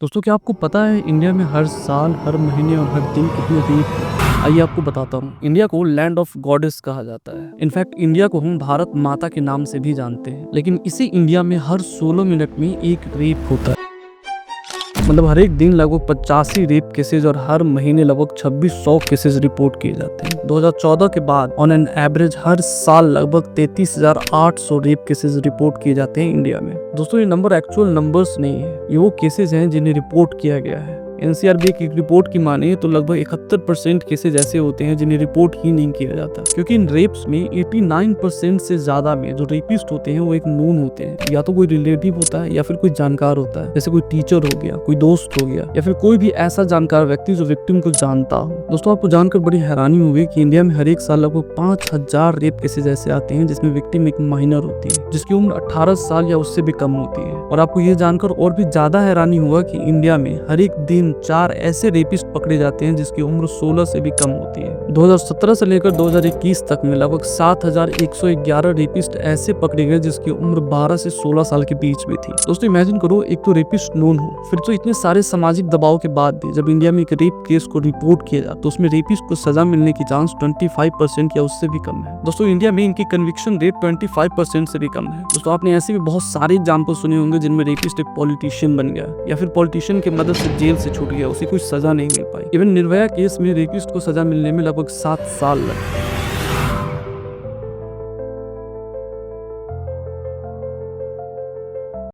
दोस्तों क्या आपको पता है इंडिया में हर साल, हर महीने और हर दिन कितने रेप होते हैं? आइए आपको बताता हूँ। इंडिया को लैंड ऑफ गॉडेस कहा जाता है। इनफैक्ट इंडिया को हम भारत माता के नाम से भी जानते हैं। लेकिन इसी इंडिया में हर 16 मिनट में एक रेप होता है। मतलब हर एक दिन लगभग 85 रेप केसेज और हर महीने लगभग 2600 केसेज रिपोर्ट किए जाते हैं। 2014 के बाद ऑन एन एवरेज हर साल लगभग 33,800 रेप केसेज रिपोर्ट किए जाते हैं इंडिया में। दोस्तों ये नंबर एक्चुअल नंबर्स नहीं है, ये वो केसेज हैं जिन्हें रिपोर्ट किया गया है। एनसीआरबी की रिपोर्ट की माने तो लगभग 71% केसेज ऐसे होते हैं जिन्हें रिपोर्ट ही नहीं किया जाता, क्योंकि इन रेप्स में 89% से ज्यादा में जो रेपिस्ट होते हैं वो एक नोन होते हैं। या तो कोई रिलेटिव होता है या फिर कोई जानकार होता है, जैसे कोई टीचर हो गया, कोई दोस्त हो गया, या फिर कोई भी ऐसा जानकार व्यक्ति जो विक्टिम को जानता हो। दोस्तों आपको जानकर बड़ी हैरानी होगी कि इंडिया में हर एक साल लगभग 5000 रेप केसेज ऐसे आते हैं जिसमें विक्टिम एक माइनर होती है, जिसकी उम्र 18 साल या उससे भी कम होती है। और आपको ये जानकर और भी ज्यादा हैरानी होगा कि इंडिया में हर एक दिन 4 ऐसे रेपिस्ट पकड़े जाते हैं जिसकी उम्र 16 से भी कम होती है। 2017 से लेकर 2021 तक में लगभग 7111 रेपिस्ट ऐसे पकड़े गए जिसकी उम्र 12 से 16 साल के बीच में थी। दोस्तों इमेजिन करो, एक तो रेपिस्ट नोन हो, फिर तो इतने सारे सामाजिक दबाव के बाद भी जब इंडिया में एक रेप केस को रिपोर्ट किया जाए तो उसमें रेपिस्ट को सजा मिलने की चांस 25% या उससे भी कम है। दोस्तों इंडिया में इनकी कन्विक्शन रेट 25% से भी कम है। दोस्तों आपने ऐसे भी बहुत सारे एग्जाम्पल सुने होंगे जिनमें रेपिस्ट एक पॉलिटिशियन बन गया या फिर पॉलिटिशियन की मदद से जेल से छूट गया, उसे कोई सजा नहीं मिल पाई। इवन निर्भया केस में रेपिस्ट को सजा मिलने में लगभग 7 साल लगे।